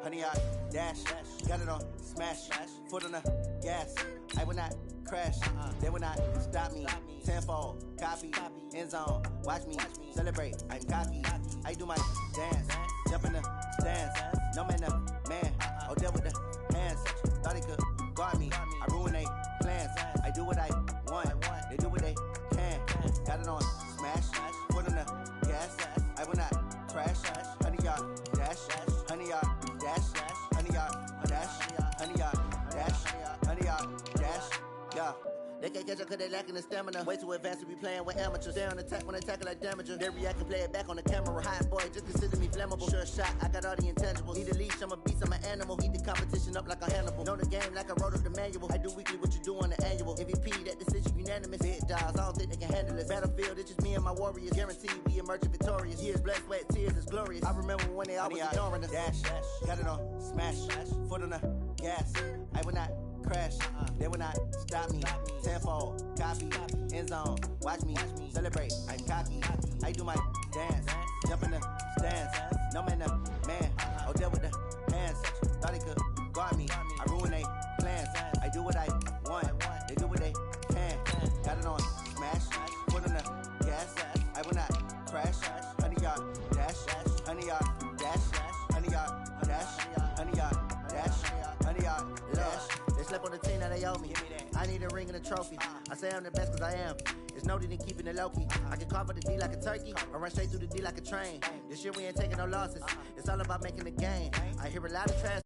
honey yard, dash, got it on, smash, foot on the gas. I will not crash, they will not stop me. Tenfold, copy, end zone, watch me celebrate. I'm cocky, I do my dance, jump in the stands. No man, man, oh there with the hands. Thought he could guard me, I ruin they plans. I do what I want, they do what they can. Got it on, smash, foot on the gas. I will not crash, honey yard, dash, honey yard, dash, honey yard, dash, honey yard, dash, honey yard, dash, yeah. They can't catch up cause they lacking the stamina. Way too advanced to be playing with amateurs. They on attack when they tackle like damager. They react and play it back on the camera. Hot boy, just consider me flammable. Sure shot, I got all the intangibles. Need a leash, I'm a beast, I'm an animal. Eat the competition up like a Hannibal. Know the game like I wrote up the manual. I do weekly what you do on the annual. MVP, that decision unanimous. Big dogs, I don't think they can handle it. Battlefield, it's just me and my warriors. Guaranteed we emerge victorious. Years, blood, sweat, tears, it's glorious. I remember when they always ignoring us. Dash, got it on, smash, foot on the gas. I will not crash, they will not stop me. Tenfold, copy, end zone, watch me celebrate. I'm cocky, I do my dance, jump in the stands. No man, man, oh there with the hands. Thought he could guard me, I ruin they plans. I do what I want, they do what they can. Got it on, smash, foot on the gas. I will not crash, honey yard, dash, honey yard, dash, honey yard, dash, honey yard, dash, honey yard, dash. They slept on the team that they owe me. I need a ring and a trophy. I say I'm the best cause I am. It's no need in keeping it low-key. I can carve up the D like a turkey or run straight through the D like a train. This year we ain't taking no losses. It's all about making the game. I hear a lot of trash.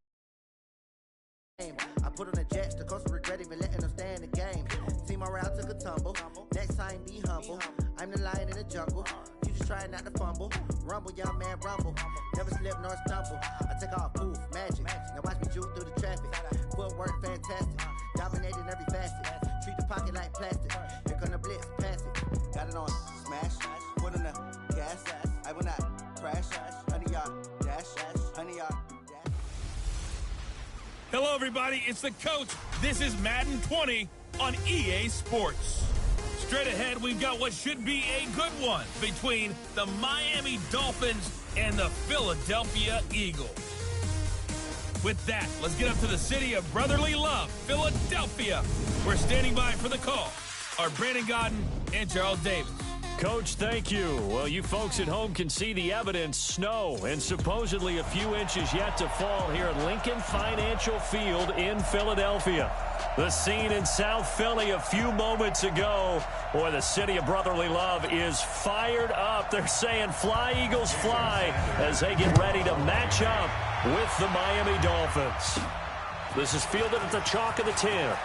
I put on the Jets, the coach will regret even letting them stay in the game. Team morale took a tumble. Next time be humble. I'm the lion in the jungle. You just trying not to fumble. Rumble, young man, rumble. Never slip nor stumble. I take off, poof, magic. Now watch me juke through the traffic. Footwork fantastic. Dominating every facet. Treat the pocket like plastic. Here come the blitz, pass it. Got it on, smash. Foot on the gas. I will not crash. Honey yard, dash. Honey yard. Hello, everybody. It's the coach. This is Madden 20 on EA Sports. Straight ahead, we've got what should be a good one between the Miami Dolphins and the Philadelphia Eagles. With that, let's get up to the city of brotherly love, Philadelphia. We're standing by for the call. Are Brandon Godden and Charles Davis. Coach, thank you. Well, you folks at home can see the evidence. Snow and supposedly a few inches yet to fall here at Lincoln Financial Field in Philadelphia. The scene in South Philly a few moments ago. Boy, the city of brotherly love is fired up. They're saying fly, Eagles, fly, as they get ready to match up with the Miami Dolphins. This is fielded at the chalk of the 10.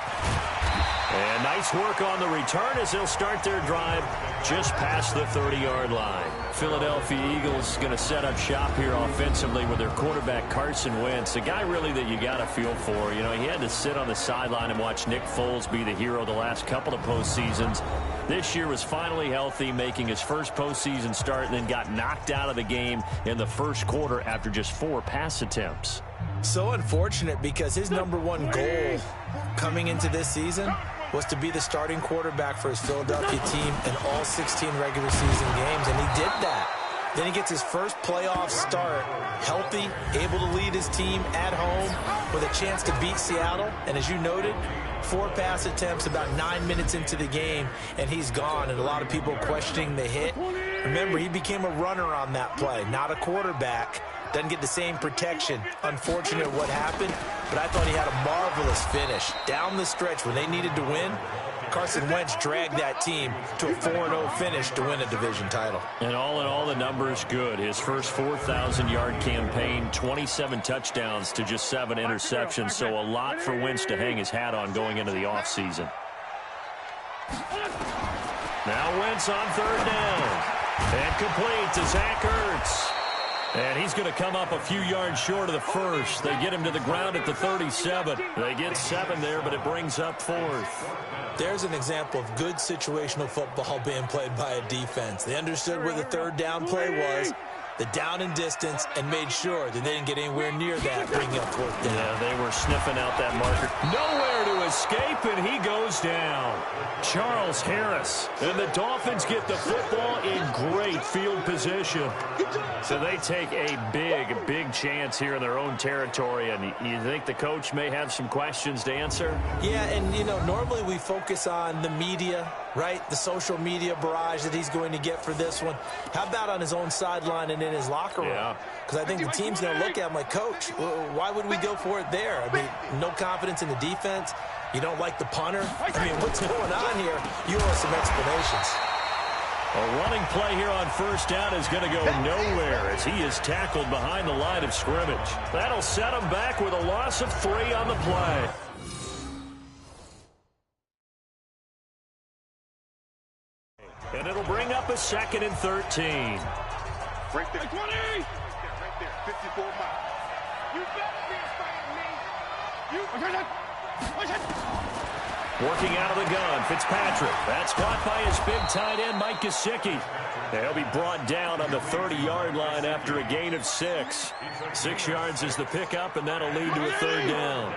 And nice work on the return as they'll start their drive just past the 30-yard line. Philadelphia Eagles going to set up shop here offensively with their quarterback Carson Wentz, a guy really that you got to feel for. You know, he had to sit on the sideline and watch Nick Foles be the hero the last couple of postseasons. This year was finally healthy, making his first postseason start, and then got knocked out of the game in the first quarter after just 4 pass attempts. So unfortunate because his number one goal coming into this season was to be the starting quarterback for his Philadelphia team in all 16 regular season games, and he did that. Then he gets his first playoff start, healthy, able to lead his team at home with a chance to beat Seattle. And as you noted, 4 pass attempts about 9 minutes into the game, and he's gone. And a lot of people questioning the hit. Remember, he became a runner on that play, not a quarterback. Doesn't get the same protection. Unfortunate what happened, but I thought he had a marvelous finish. Down the stretch when they needed to win, Carson Wentz dragged that team to a 4-0 finish to win a division title. And all in all, the numbers good. His first 4,000-yard campaign, 27 touchdowns to just 7 interceptions, so a lot for Wentz to hang his hat on going into the offseason. Now Wentz on 3rd down. And complete to Zach Ertz. And he's going to come up a few yards short of the first. They get him to the ground at the 37. They get 7 there, but it brings up 4th. There's an example of good situational football being played by a defense. They understood where the 3rd down play was. the down and distance and made sure that they didn't get anywhere near that, bringing up fourth down. Yeah, they were sniffing out that marker. Nowhere to escape, and he goes down. Charles Harris. And the Dolphins get the football in great field position. So they take a big chance here in their own territory, and you think the coach may have some questions to answer? Yeah, and, you know, normally we focus on the media, right? The social media barrage that he's going to get for this one. How about on his own sideline and in his locker room? Because I think the team's going to look at him like, Coach, why would we go for it there? I mean, no confidence in the defense. You don't like the punter. I mean, what's going on here? You owe us some explanations. A running play here on first down is going to go nowhere as he is tackled behind the line of scrimmage. That'll set him back with a loss of 3 on the play. And it'll bring up a 2nd and 13. Right there. 20! Right there, 54 miles. You better be afraid of me. Working out of the gun, Fitzpatrick. That's caught by his big tight end, Mike Gesicki. He'll be brought down on the 30-yard line after a gain of 6. 6 yards is the pickup, and that'll lead to a 3rd down.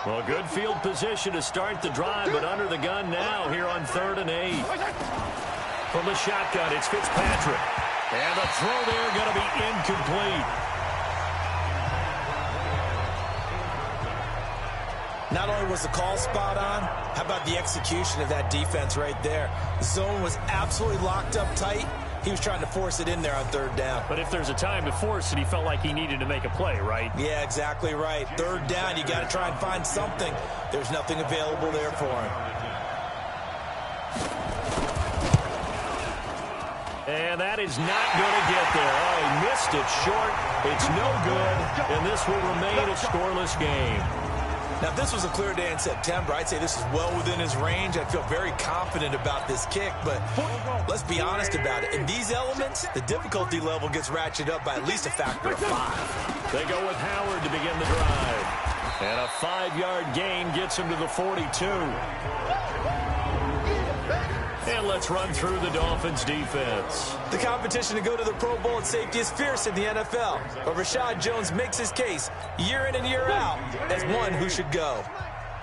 Well, good field position to start the drive, but under the gun now here on 3rd and 8. From the shotgun, it's Fitzpatrick. And the throw there going to be incomplete. Not only was the call spot on, how about the execution of that defense right there? The zone was absolutely locked up tight. He was trying to force it in there on 3rd down. But if there's a time to force it, he felt like he needed to make a play, right? Yeah, exactly right. 3rd down, you got to try and find something. There's nothing available there for him. And that is not going to get there. Oh, he missed it short. It's no good, and this will remain a scoreless game. Now, if this was a clear day in September, I'd say this is well within his range. I feel very confident about this kick, but let's be honest about it. In these elements, the difficulty level gets ratcheted up by at least a factor of 5. They go with Howard to begin the drive. And a 5-yard gain gets him to the 42. And let's run through the Dolphins' defense. The competition to go to the Pro Bowl at safety is fierce in the NFL. But Rashad Jones makes his case year in and year out as one who should go.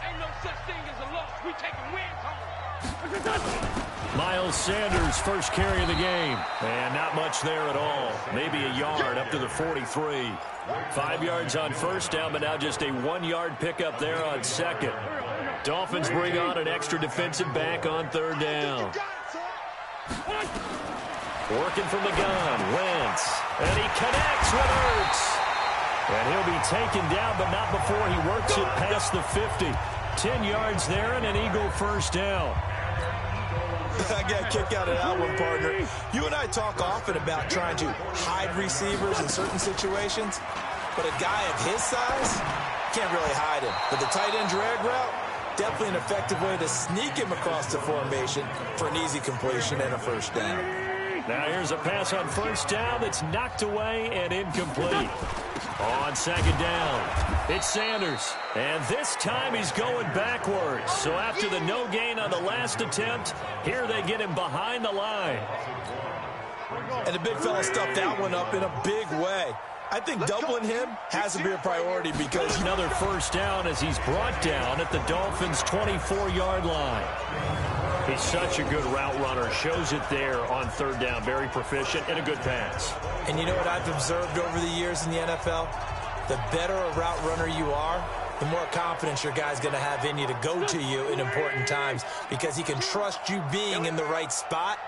Ain't no such thing as a loss. We taking wins home. Miles Sanders, first carry of the game. And not much there at all. Maybe a yard up to the 43. 5 yards on first down, but now just a 1-yard pickup there on 2nd. Dolphins bring on an extra defensive back on 3rd down. Working from the gun, Wentz. And he connects with Ertz. And he'll be taken down, but not before he works it past the 50. 10 yards there and an Eagle first down. I got a kick out of that one, partner. You and I talk often about trying to hide receivers in certain situations, but a guy of his size can't really hide him. But the tight end drag route, definitely an effective way to sneak him across the formation for an easy completion and a first down. Now here's a pass on first down that's knocked away and incomplete. On 2nd down, it's Sanders. And this time he's going backwards. So after the no gain on the last attempt, here they get him behind the line. And the big fella stuffed that one up in a big way. I think doubling him has to be a priority because another first down as he's brought down at the Dolphins' 24-yard line. He's such a good route runner. Shows it there on 3rd down. Very proficient and a good pass. And you know what I've observed over the years in the NFL? The better a route runner you are, the more confidence your guy's going to have in you to go to you in important times because he can trust you being in the right spot,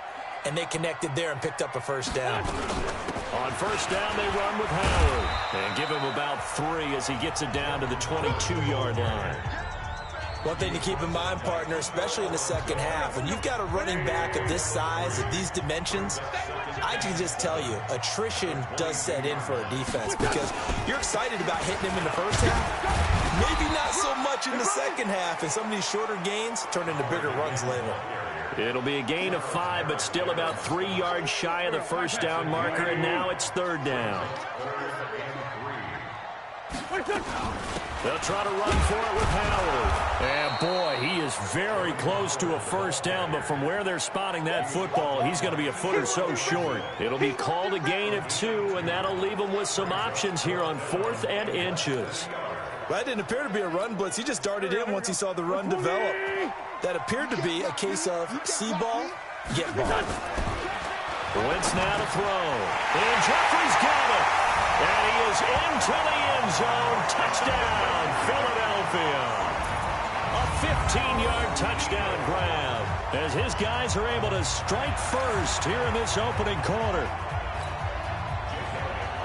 and they connected there and picked up a first down. On first down, they run with Howard and give him about 3 as he gets it down to the 22-yard line. One thing to keep in mind, partner, especially in the second half, when you've got a running back of this size, of these dimensions, I can just tell you, attrition does set in for a defense because you're excited about hitting him in the first half, maybe not so much in the second half, and some of these shorter gains turn into bigger runs later. It'll be a gain of 5, but still about 3 yards shy of the first down marker, and now it's 3rd down. They'll try to run for it with Howard. And, boy, he is very close to a first down, but from where they're spotting that football, he's going to be a foot or so short. It'll be called a gain of 2, and that'll leave him with some options here on 4th and inches. Well, that didn't appear to be a run blitz. He just darted in once he saw the run develop. That appeared to be a case of see ball, get ball. Wentz now to throw. And Jeffrey's got it. And he is into the end zone. Touchdown, Philadelphia. A 15-yard touchdown grab as his guys are able to strike first here in this opening quarter.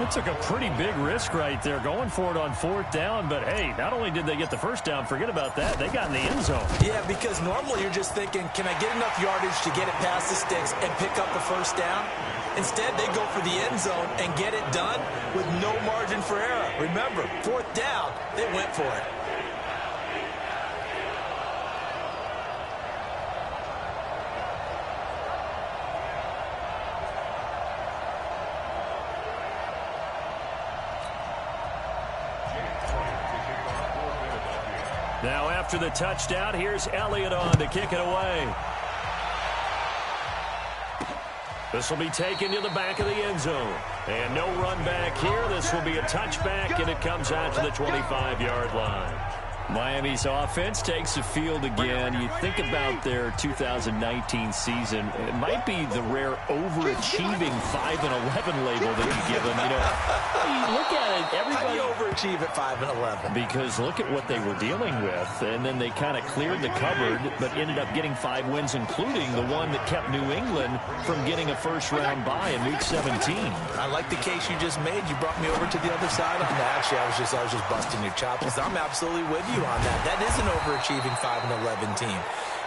It took a pretty big risk right there going for it on 4th down, but hey, not only did they get the first down, forget about that, they got in the end zone. Yeah, because normally you're just thinking, can I get enough yardage to get it past the sticks and pick up the first down? Instead, they go for the end zone and get it done with no margin for error. Remember, 4th down, they went for it. Now after the touchdown, here's Elliott on to kick it away. This will be taken to the back of the end zone. And no run back here. This will be a touchback, and it comes out to the 25-yard line. Miami's offense takes the field again. You think about their 2019 season, it might be the rare overachieving 5-11 label that you give them. You look at it, everybody... How do you overachieve at 5-11? Because look at what they were dealing with, and then they kind of cleared the cupboard, but ended up getting 5 wins, including the one that kept New England from getting a first-round bye in Week 17. I like the case you just made. You brought me over to the other side on that. Actually, I was just busting your chops. I'm absolutely with you on that. That is an overachieving 5-11 team.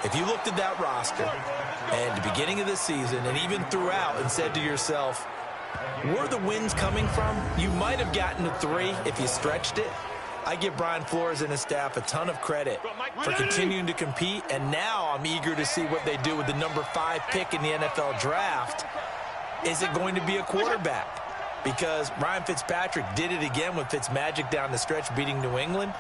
If you looked at that roster at the beginning of the season and even throughout and said to yourself, where are the wins coming from? You might have gotten to 3 if you stretched it. I give Brian Flores and his staff a ton of credit for continuing to compete, and now I'm eager to see what they do with the number 5 pick in the NFL draft. Is it going to be a quarterback? Because Ryan Fitzpatrick did it again with Fitzmagic down the stretch beating New England.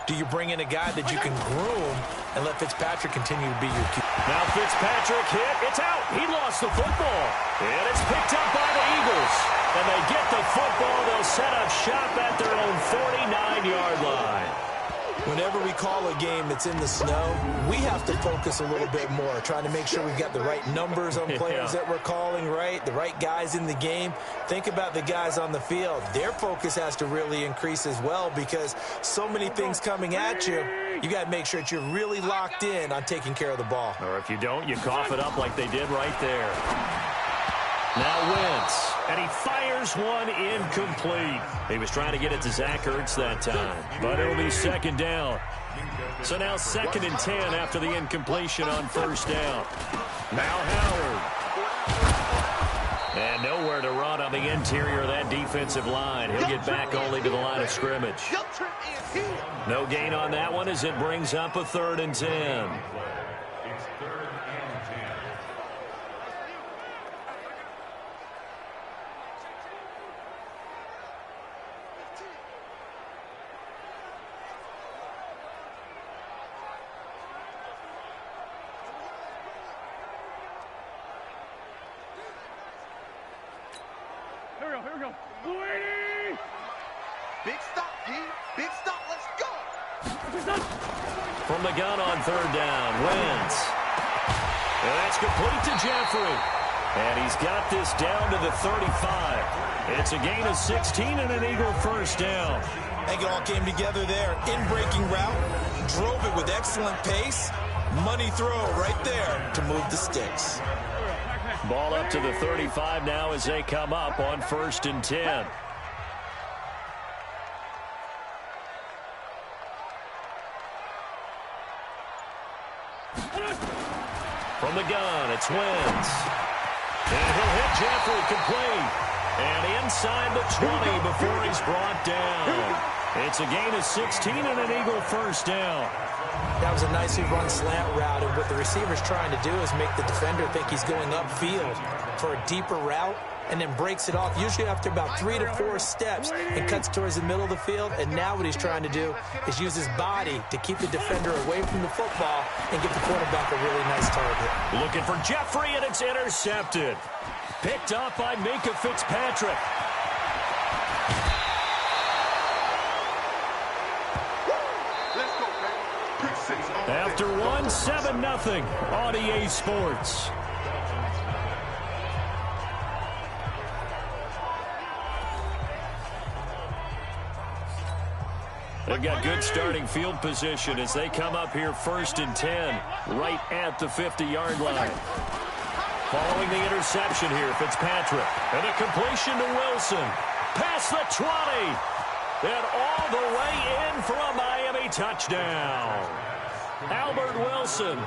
Do you bring in a guy that you can groom and let Fitzpatrick continue to be your QB? Now Fitzpatrick hit. It's out. He lost the football. And it's picked up by the Eagles. And they get the football. They'll set up shop at their own 49-yard line. Whenever we call a game that's in the snow, we have to focus a little bit more, trying to make sure we've got the right numbers on players that we're calling right, the right guys in the game. Think about the guys on the field. Their focus has to really increase as well because so many things coming at you, you got to make sure that you're really locked in on taking care of the ball. Or if you don't, you cough it up like they did right there. Now Wentz, and he fires one incomplete. He was trying to get it to Zach Ertz that time, but it'll be 2nd down. So now 2nd and 10 after the incompletion on 1st down. Now Howard. And nowhere to run on the interior of that defensive line. He'll get back only to the line of scrimmage. No gain on that one as it brings up a 3rd and 10. Here we go. Big stop, D. Big stop. Let's go. From the gun on 3rd down, Wentz. And that's complete to Jeffrey. And he's got this down to the 35. It's a gain of 16 and an Eagle first down. I think it all came together there. In-breaking route, drove it with excellent pace. Money throw right there to move the sticks. Ball up to the 35 now as they come up on 1st and 10. From the gun, it's Wentz. And he'll hit Jeffrey complete. And inside the 20 before he's brought down. It's a gain of 16 and an Eagle first down. That was a nicely run slant route, and what the receiver's trying to do is make the defender think he's going upfield for a deeper route. and then breaks it off, usually after about 3 to 4 steps, and cuts towards the middle of the field. And now what he's trying to do is use his body to keep the defender away from the football and give the quarterback a really nice target. Looking for Jeffrey, and it's intercepted. Picked up by Minkah Fitzpatrick. After 1, 7-0 on EA Sports. They've got good starting field position as they come up here 1st and 10, right at the 50-yard line. Following the interception here, Fitzpatrick. And a completion to Wilson. Past the 20. And all the way in for a Miami touchdown. Albert Wilson,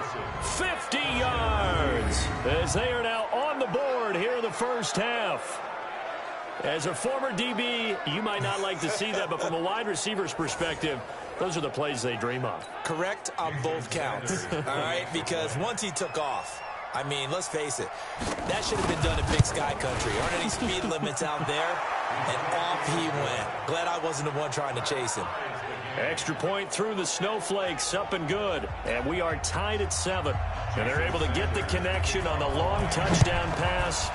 50 yards, as they are now on the board here in the first half. As a former DB, you might not like to see that, but from a wide receiver's perspective, those are the plays they dream of. Correct on both counts, all right? Because once he took off, I mean, let's face it, that should have been done in Big Sky Country. Aren't any speed limits out there? And off he went. Glad I wasn't the one trying to chase him. Extra point through the snowflakes, up and good. And we are tied at 7. And they're able to get the connection on the long touchdown pass.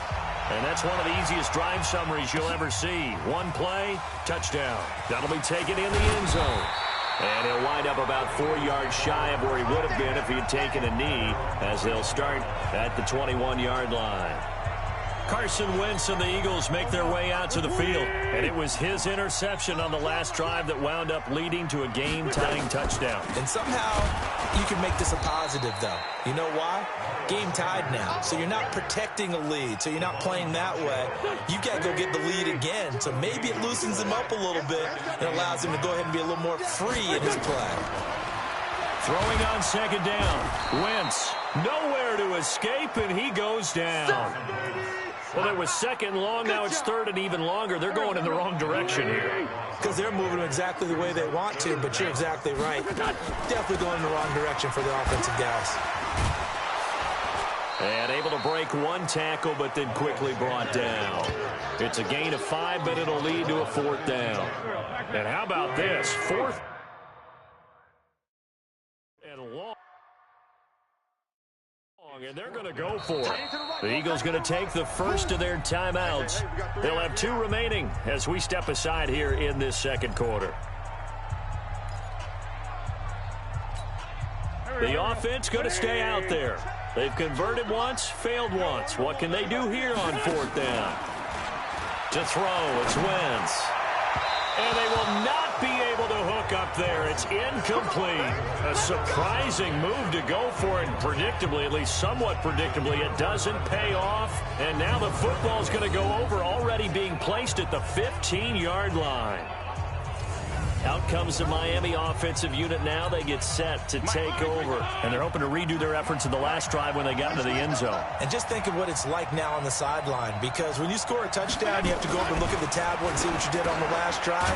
And that's one of the easiest drive summaries you'll ever see. One play, touchdown. That'll be taken in the end zone. And he'll wind up about 4 yards shy of where he would have been if he had taken a knee, as they'll start at the 21-yard line. Carson Wentz and the Eagles make their way out to the field. And it was his interception on the last drive that wound up leading to a game-tying touchdown. And somehow you can make this a positive, though. You know why? Game tied now. So you're not protecting a lead. So you're not playing that way. You got to go get the lead again. So maybe it loosens him up a little bit and allows him to go ahead and be a little more free in his play. Throwing on second down. Wentz nowhere to escape, and he goes down. Well, it was second long. Now it's third and even longer. They're going in the wrong direction here. Because they're moving exactly the way they want to, but you're exactly right. Definitely going in the wrong direction for the offensive guys. And able to break one tackle, but then quickly brought down. It's a gain of 5, but it'll lead to a 4th down. And how about this? 4th and long. And they're going to go for it. The Eagles going to take the first of their timeouts. They'll have 2 remaining as we step aside here in this second quarter. The offense going to stay out there. They've converted once, failed once. What can they do here on 4th down? To throw, it's Wentz. And they will not be able to hook up there. It's incomplete. A surprising move to go for it. And predictably, at least somewhat predictably, it doesn't pay off. And now the football's going to go over, already being placed at the 15-yard line. Out comes the Miami offensive unit now. They get set to take over. And they're hoping to redo their efforts in the last drive when they got into the end zone. And just think of what it's like now on the sideline. Because when you score a touchdown, you have to go over and look at the tablet and see what you did on the last drive.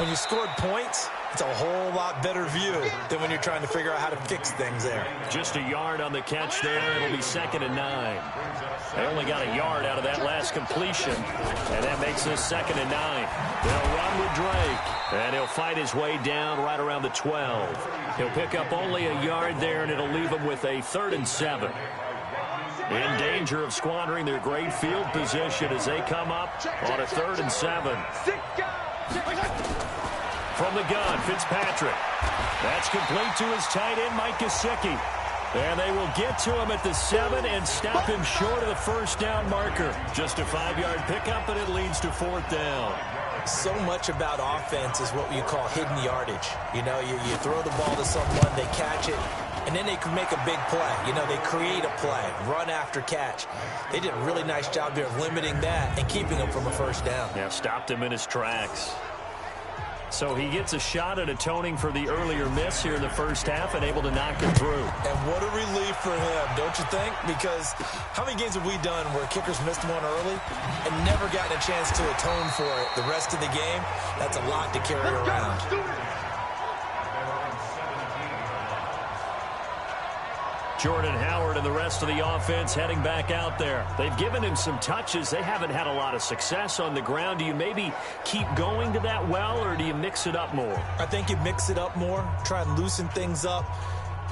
When you scored points, it's a whole lot better view than when you're trying to figure out how to fix things there. Just a yard on the catch there. It'll be 2nd and 9. They only got a yard out of that last completion. And that makes this 2nd and 9. They'll run with Drake. And he'll fight his way down right around the 12. He'll pick up only a yard there, and it'll leave him with a 3rd and 7. In danger of squandering their great field position as they come up on a 3rd and 7. From the gun, Fitzpatrick. That's complete to his tight end, Mike Gesicki. And they will get to him at the 7 and stop him short of the first down marker. Just a 5-yard pickup, and it leads to 4th down. So much about offense is what you call hidden yardage. You know, you throw the ball to someone, they catch it, and then they can make a big play. You know, they create a play, run after catch. They did a really nice job there of limiting that and keeping him from a first down. Yeah, stopped him in his tracks. So he gets a shot at atoning for the earlier miss here in the first half and able to knock it through. And what a relief for him, don't you think? Because how many games have we done where kickers missed one early and never gotten a chance to atone for it the rest of the game? That's a lot to carry around. Jordan Howard and the rest of the offense heading back out there. They've given him some touches. They haven't had a lot of success on the ground. Do you maybe keep going to that well, or do you mix it up more? I think you mix it up more, try and loosen things up.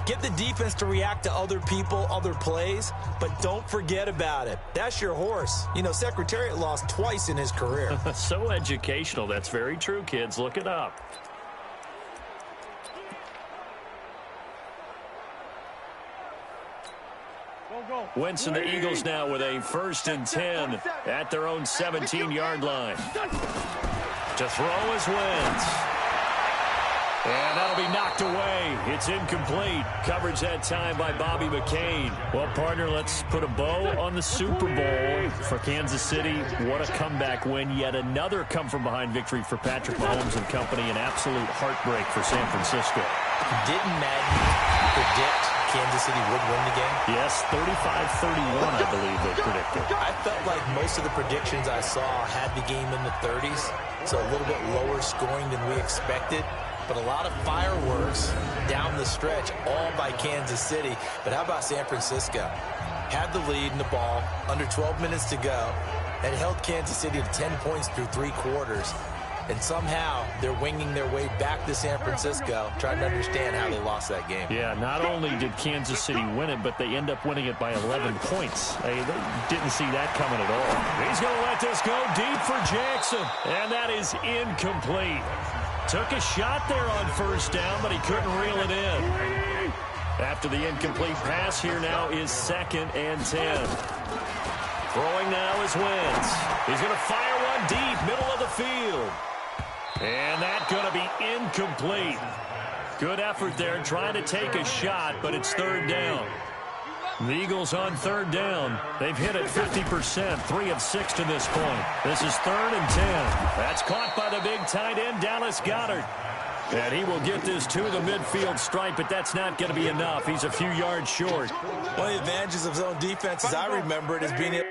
Get the defense to react to other people, other plays, but don't forget about it. That's your horse. You know, Secretariat lost twice in his career. So educational. That's very true, kids. Look it up. Wentz and the Eagles now with a 1st and 10 at their own 17-yard line. To throw is Wentz. And that'll be knocked away. It's incomplete. Coverage that time by Bobby McCain. Well, partner, let's put a bow on the Super Bowl for Kansas City. What a comeback win. Yet another come-from-behind victory for Patrick Mahomes and company. An absolute heartbreak for San Francisco. Didn't Madden predict Kansas City would win the game? Yes, 35-31, I believe they predicted. I felt like most of the predictions I saw had the game in the 30s, so a little bit lower scoring than we expected. But a lot of fireworks down the stretch, all by Kansas City. But how about San Francisco? Had the lead in the ball, under 12 minutes to go, and held Kansas City to 10 points through 3 quarters. And somehow they're winging their way back to San Francisco, trying to understand how they lost that game. Yeah, not only did Kansas City win it, but they end up winning it by 11 points. They didn't see that coming at all. He's going to let this go deep for Jackson, and that is incomplete. Took a shot there on 1st down, but he couldn't reel it in. After the incomplete pass, here now is 2nd and 10. Throwing now is Wentz. He's going to fire one deep, middle of the field. And that's going to be incomplete. Good effort there, trying to take a shot, but it's 3rd down. The Eagles on 3rd down. They've hit it 50%, 3 of 6 to this point. This is 3rd and 10. That's caught by the big tight end, Dallas Goedert. And he will get this to the midfield stripe, but that's not going to be enough. He's a few yards short. One of the advantages of zone defense, as I remember it, is being able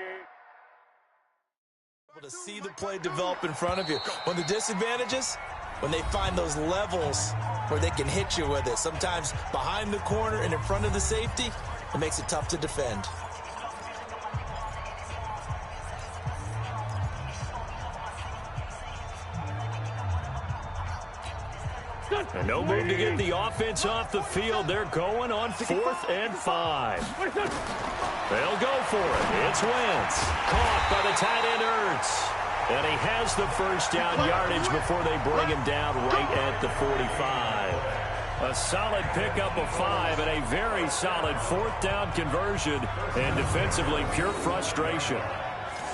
to see the play develop in front of you. One of the disadvantages, when they find those levels where they can hit you with it, sometimes behind the corner and in front of the safety, it makes it tough to defend. And no move to get the offense off the field. They're going on 4th and 5. They'll go for it. It's Wentz. Caught by the tight end Ertz. And he has the 1st down yardage before they bring him down right at the 45. A solid pickup of 5 and a very solid 4th down conversion. And defensively, pure frustration.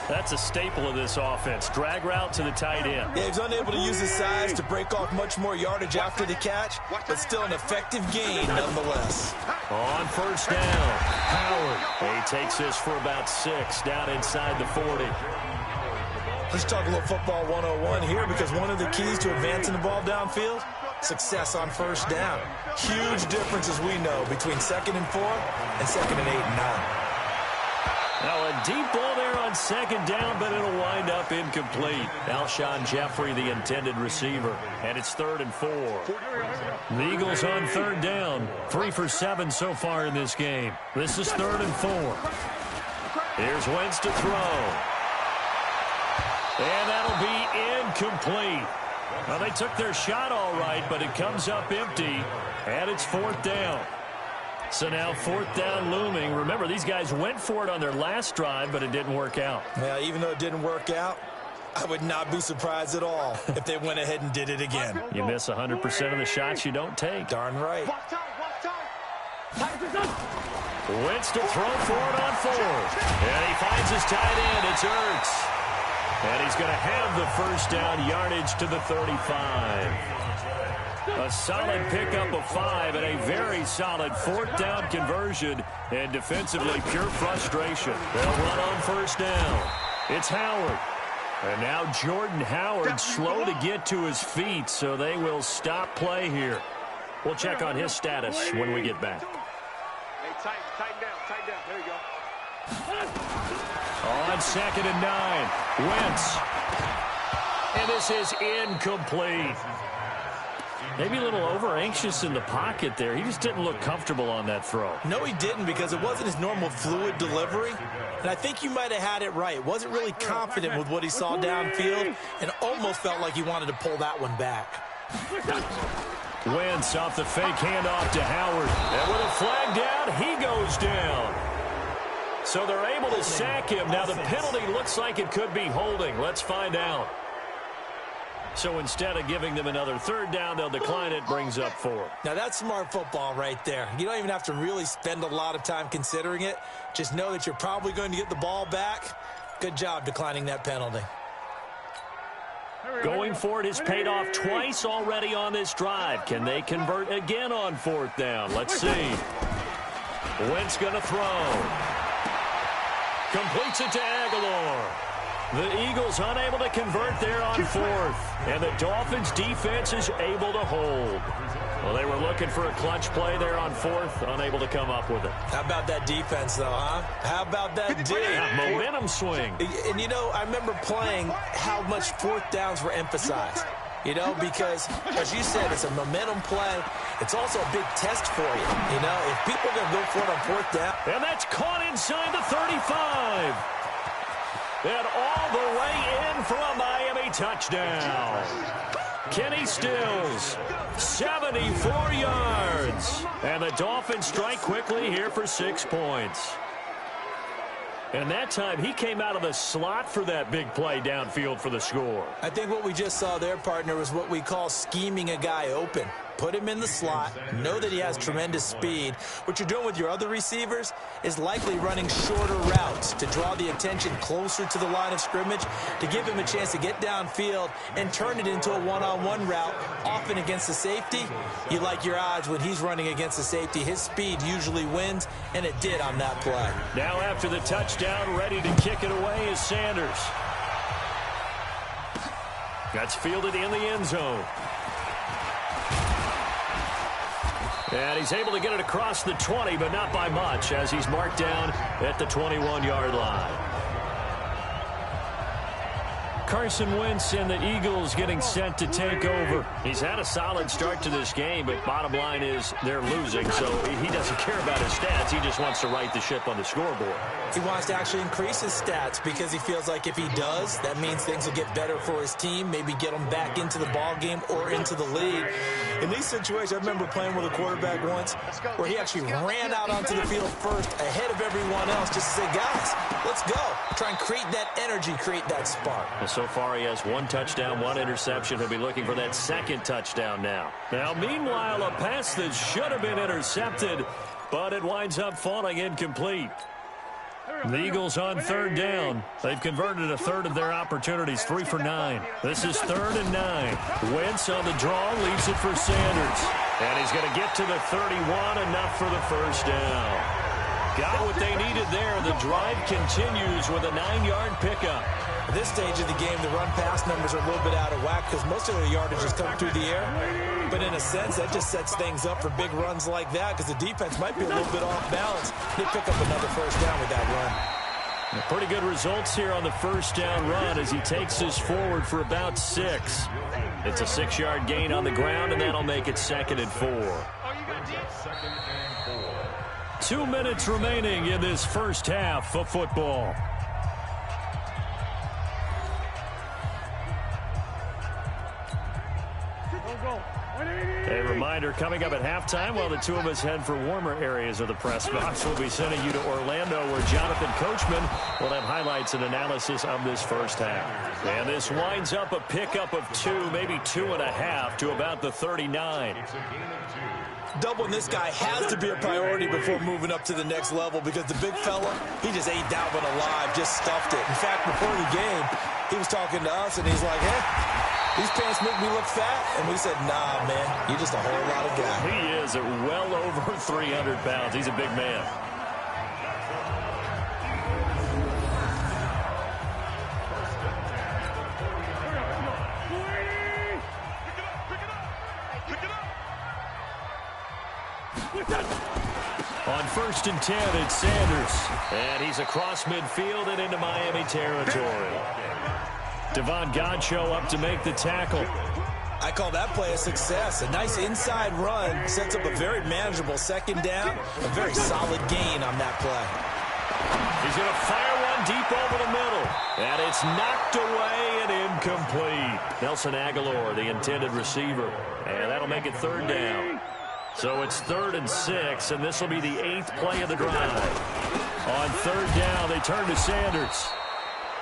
That's a staple of this offense. Drag route to the tight end. Yeah, he's unable to use his size to break off much more yardage after the catch, but still an effective gain nonetheless. On 1st down, Howard. He takes this for about 6 down inside the 40. Let's talk a little football 101 here, because one of the keys to advancing the ball downfield, success on 1st down. Huge difference, as we know, between 2nd and 4 and 2nd and 8 and 9. Now a deep ball there on 2nd down, but it'll wind up incomplete. Alshon Jeffrey, the intended receiver, and it's 3rd and 4. The Eagles on 3rd down, 3 for 7 so far in this game. This is 3rd and 4. Here's Wentz to throw. And that'll be incomplete. Well, they took their shot all right, but it comes up empty, and it's 4th down. So now 4th down looming. Remember, these guys went for it on their last drive, but it didn't work out. Yeah, even though it didn't work out, I would not be surprised at all if they went ahead and did it again. You miss 100% of the shots you don't take. Darn right. Wentz to throw for it on 4th. And he finds his tight end. It's Ertz. And he's going to have the 1st down yardage to the 35. A solid pickup of 5 and a very solid 4th down conversion. And defensively, pure frustration. They'll run on 1st down. It's Howard. And now Jordan Howard slow to get to his feet, so they will stop play here. We'll check on his status when we get back. Hey, tighten down. There you go. On 2nd and 9, Wentz. And this is incomplete. Maybe a little over-anxious in the pocket there. He just didn't look comfortable on that throw. No, he didn't, because it wasn't his normal fluid delivery. And I think you might have had it right. Wasn't really confident with what he saw downfield and almost felt like he wanted to pull that one back. Wentz off the fake handoff to Howard. And with a flag down, he goes down. So they're able to sack him. Now the penalty looks like it could be holding. Let's find out. So instead of giving them another third down, they'll decline it, brings up 4. Now that's smart football right there. You don't even have to really spend a lot of time considering it. Just know that you're probably going to get the ball back. Good job declining that penalty. Going for it has paid off twice already on this drive. Can they convert again on 4th down? Let's see. Wentz going to throw. Completes it to Aguilar. The Eagles unable to convert there on 4th. And the Dolphins defense is able to hold. Well, they were looking for a clutch play there on 4th, unable to come up with it. How about that defense, though, huh? How about that D? Momentum swing. And, you know, I remember playing how much 4th downs were emphasized. You know, because, as you said, it's a momentum play. It's also a big test for you. You know, if people are going to go for it on 4th down. And that's caught inside the 35. And all the way in for a Miami touchdown. Kenny Stills, 74 yards. And the Dolphins strike quickly here for 6 points. And that time, he came out of the slot for that big play downfield for the score. I think what we just saw there, partner, was what we call scheming a guy open. Put him in the slot, know that he has tremendous speed. What you're doing with your other receivers is likely running shorter routes to draw the attention closer to the line of scrimmage, to give him a chance to get downfield and turn it into a one-on-one route, often against the safety. You like your odds when he's running against the safety. His speed usually wins, and it did on that play. Now after the touchdown, ready to kick it away is Sanders. That's fielded in the end zone. And he's able to get it across the 20, but not by much, as he's marked down at the 21-yard line. Carson Wentz and the Eagles getting set to take over. He's had a solid start to this game, but bottom line is they're losing, so he doesn't care about his stats. He just wants to right the ship on the scoreboard. He wants to actually increase his stats because he feels like if he does, that means things will get better for his team, maybe get them back into the ball game or into the league. In these situations, I remember playing with a quarterback once where he actually ran out onto the field first ahead of everyone else just to say, guys, let's go. Try and create that energy, create that spark. Well, so far he has 1 touchdown, 1 interception. He'll be looking for that 2nd touchdown now. Now, meanwhile, a pass that should have been intercepted, but it winds up falling incomplete. The Eagles on 3rd down. They've converted a third of their opportunities, 3 for 9. This is 3rd and 9. Wentz on the draw, leaves it for Sanders. And he's going to get to the 31, enough for the first down. Got what they needed there. The drive continues with a 9-yard pickup. At this stage of the game, the run-pass numbers are a little bit out of whack because most of their yardage has come through the air. But in a sense, that just sets things up for big runs like that because the defense might be a little bit off balance. They pick up another first down with that run. Pretty good results here on the first down run as he takes this forward for about 6. It's a 6-yard gain on the ground, and that'll make it 2nd and 4. 2 minutes remaining in this first half of football. A reminder, coming up at halftime, while the two of us head for warmer areas of the press box, we'll be sending you to Orlando, where Jonathan Coachman will have highlights and analysis of this first half. And this winds up a pickup of 2, maybe 2.5, to about the 39. Doubling this guy has to be a priority before moving up to the next level because the big fella, he just ate that one alive, just stuffed it. In fact, before the game, he was talking to us, and he's like, hey, these pants make me look fat. And we said, nah, man, you're just a whole lot of guy. He is at well over 300 pounds. He's a big man. On 1st and 10, it's Sanders. And he's across midfield and into Miami territory. Devon Godchaux up to make the tackle. I call that play a success. A nice inside run sets up a very manageable second down. A very solid gain on that play. He's going to fire one deep over the middle. And it's knocked away and incomplete. Nelson Aguilar, the intended receiver. And that'll make it third down. So it's 3rd and 6, and this will be the 8th play of the drive. On third down, they turn to Sanders.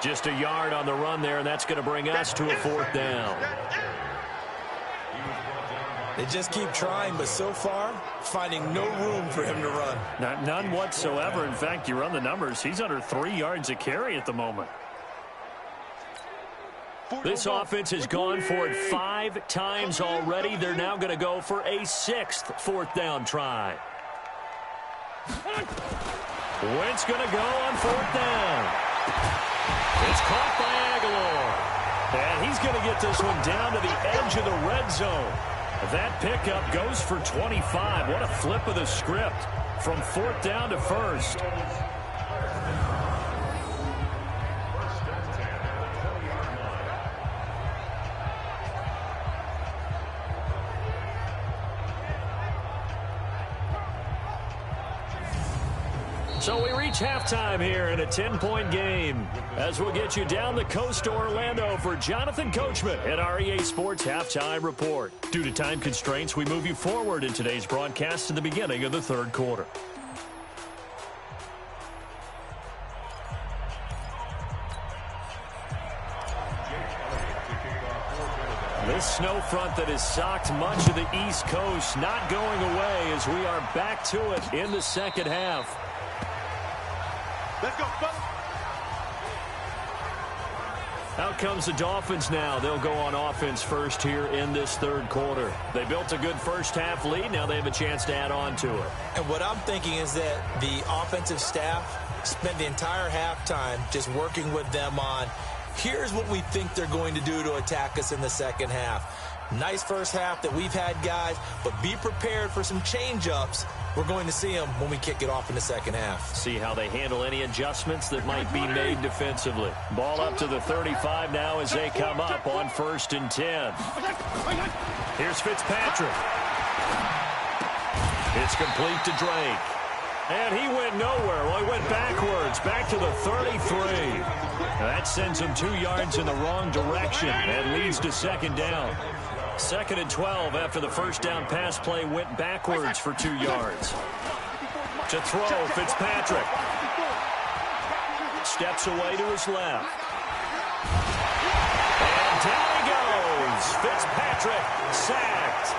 Just a yard on the run there, and that's going to bring us to a 4th down. They just keep trying, but so far, finding no room for him to run. None whatsoever. In fact, you run the numbers. He's under 3 yards a carry at the moment. This offense has gone for it 5 times already. They're now going to go for a 6th 4th down try. Wentz going to go on 4th down. It's caught by Aguilar. And he's going to get this one down to the edge of the red zone. That pickup goes for 25. What a flip of the script from 4th down to 1st. So we reach halftime here in a 10-point game as we'll get you down the coast to Orlando for Jonathan Coachman at our EA Sports Halftime Report. Due to time constraints, we move you forward in today's broadcast to the beginning of the 3rd quarter. This snow front that has socked much of the East Coast not going away as we are back to it in the second half. Let's go, fellas. Out comes the Dolphins now. They'll go on offense first here in this 3rd quarter. They built a good first-half lead. Now they have a chance to add on to it. And what I'm thinking is that the offensive staff spent the entire halftime just working with them on, here's what we think they're going to do to attack us in the second half. Nice first half that we've had, guys, but be prepared for some change-ups. We're going to see them when we kick it off in the second half. See how they handle any adjustments that might be made defensively. Ball up to the 35 now as they come up on 1st and 10. Here's Fitzpatrick. It's complete to Drake. And he went nowhere. Well, he went backwards, back to the 33. That sends him 2 yards in the wrong direction and leads to 2nd down. 2nd and 12 after the first down pass play went backwards for 2 yards. To throw, Fitzpatrick. Steps away to his left. And down he goes. Fitzpatrick sacked.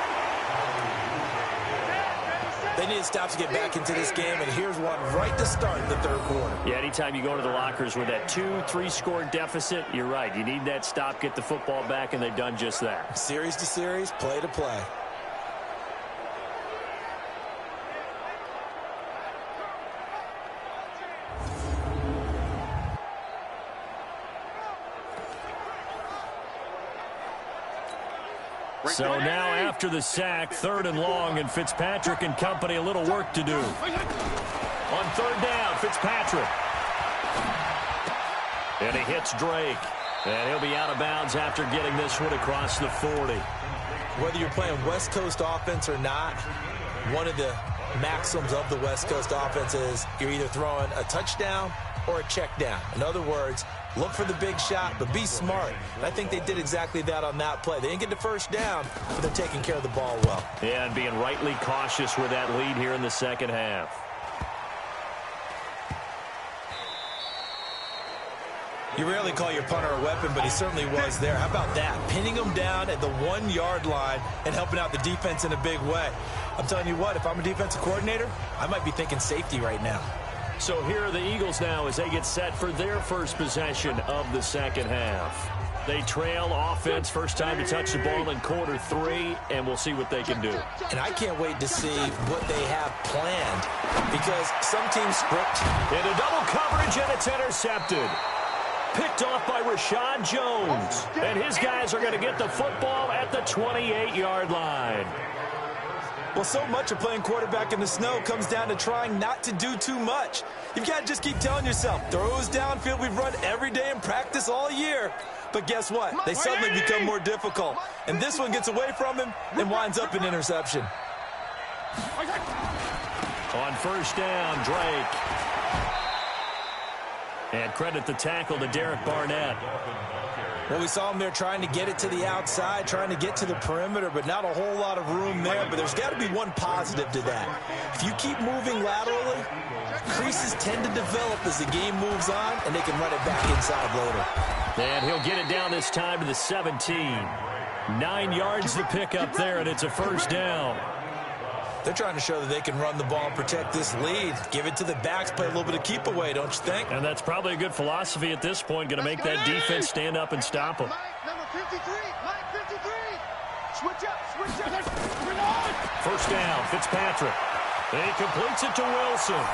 They need to stop to get back into this game, and here's one right to start in the 3rd quarter. Yeah, anytime you go to the lockers with that 2-3 score deficit, you're right. You need that stop, get the football back, and they've done just that. Series to series, play to play. So now after the sack, 3rd and long, and Fitzpatrick and company a little work to do. On 3rd down, Fitzpatrick. And he hits Drake. And he'll be out of bounds after getting this one across the 40. Whether you're playing West Coast offense or not, one of the maxims of the West Coast offense is you're either throwing a touchdown or a check down. In other words, look for the big shot, but be smart. And I think they did exactly that on that play. They didn't get the first down, but they're taking care of the ball well. Yeah, and being rightly cautious with that lead here in the second half. You rarely call your punter a weapon, but he certainly was there. How about that? Pinning him down at the 1-yard line and helping out the defense in a big way. I'm telling you what, if I'm a defensive coordinator, I might be thinking safety right now. So here are the Eagles now as they get set for their first possession of the second half. They trail offense, first time to touch the ball in quarter 3, and we'll see what they can do. And I can't wait to see what they have planned, because some teams script. Into double coverage, and it's intercepted. Picked off by Rashad Jones. And his guys are going to get the football at the 28-yard line. Well, so much of playing quarterback in the snow comes down to trying not to do too much. You've got to just keep telling yourself, throws downfield we've run every day in practice all year. But guess what? They suddenly become more difficult. And this one gets away from him and winds up an interception. On first down, Drake. And credit the tackle to Derek Barnett. Well, we saw him there trying to get it to the outside, trying to get to the perimeter, but not a whole lot of room there. But there's got to be one positive to that. If you keep moving laterally, creases tend to develop as the game moves on, and they can run it back inside later. And he'll get it down this time to the 17. 9 yards to pick up there, and it's a first down. They're trying to show that they can run the ball and protect this lead. Give it to the backs, play a little bit of keep away, don't you think? And that's probably a good philosophy at this point. Going to make that defense stand up and stop them. Number 53, Mike 53. Switch up. First down, Fitzpatrick. He completes it to Wilson.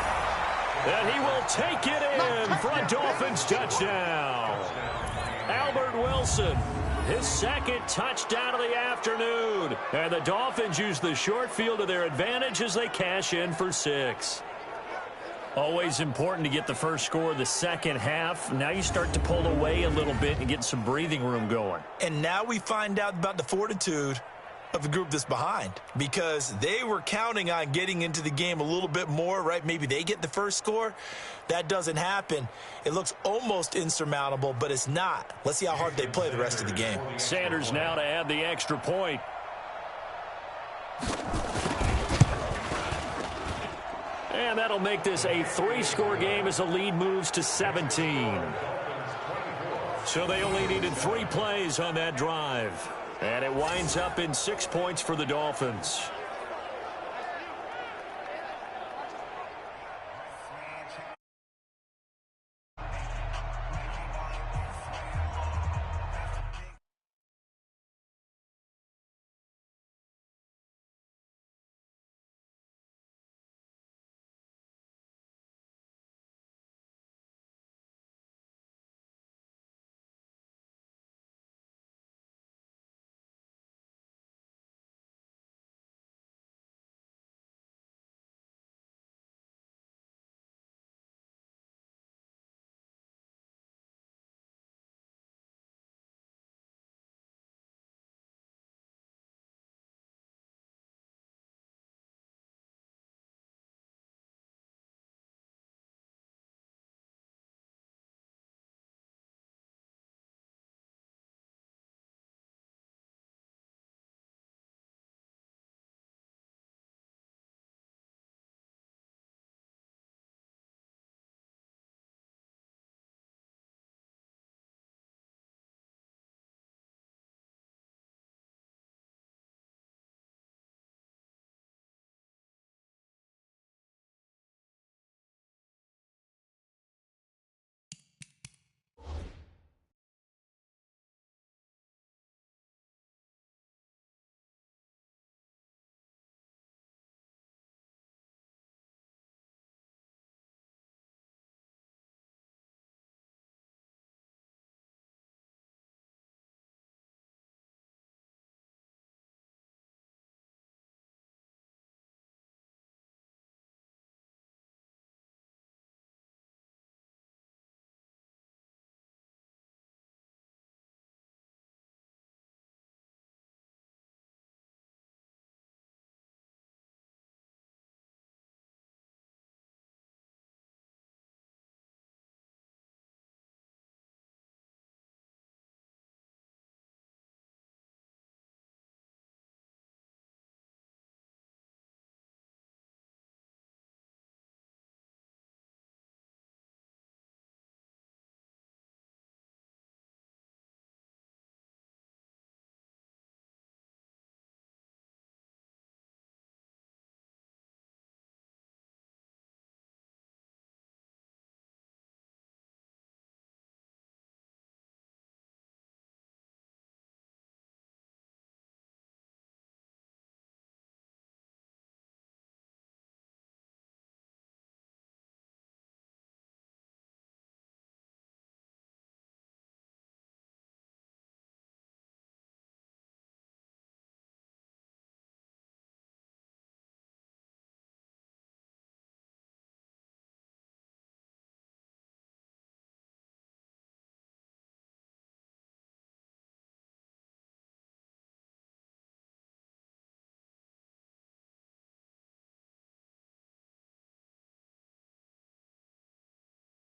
And he will take it in for a Dolphins touchdown. Albert Wilson, his second touchdown of the afternoon. And the Dolphins use the short field to their advantage as they cash in for 6. Always important to get the first score of the second half. Now you start to pull away a little bit and get some breathing room going. And now we find out about the fortitude of the group that's behind, because they were counting on getting into the game a little bit more, right? Maybe they get the first score. That doesn't happen. It looks almost insurmountable, but it's not. Let's see how hard they play the rest of the game. Sanders now to add the extra point. And that'll make this a 3-score game as the lead moves to 17. So they only needed 3 plays on that drive. And it winds up in 6 points for the Dolphins.